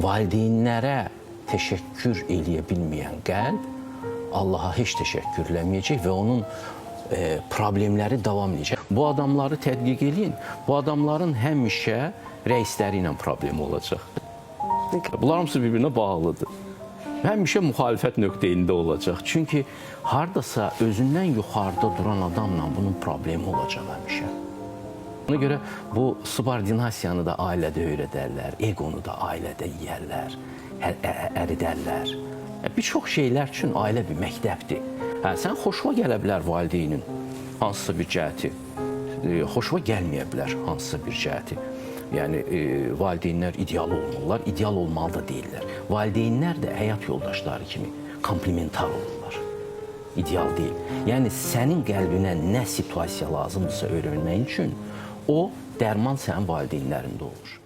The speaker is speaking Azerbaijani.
valideynlərə təşəkkür eləyə bilməyən qəlb Allaha heç təşəkkür eləməyəcək və onun problemləri davam edəcək. Bu adamları tədqiq eləyin. Bu adamların həmişə rəisləri ilə problemi olacaq. Bunlar hamısı bir-birinə bağlıdır. Həmişə müxalifət nöqteyində olacaq. Çünki hardasa özündən yuxarıda duran adamla bunun problemi olacaq həmişə. Ona görə bu subordinasiyanı da ailədə öyrədərlər, egonu da ailədə yeyərlər, əridərlər. Bir çox şeylər üçün ailə bir məktəbdir. Sən xoşuna gələ bilər valideynin hansısa bir cəhəti, xoşuna gəlməyə bilər hansısa bir cəhəti. Yəni, valideynlər ideal olmurlar, ideal olmalı da deyirlər. Valideynlər də həyat yoldaşları kimi komplementar olurlar, ideal deyil. Yəni, sənin qəlbinə nə situasiya lazımdırsa öyrənmək üçün o dərman sənin valideynlərində olur.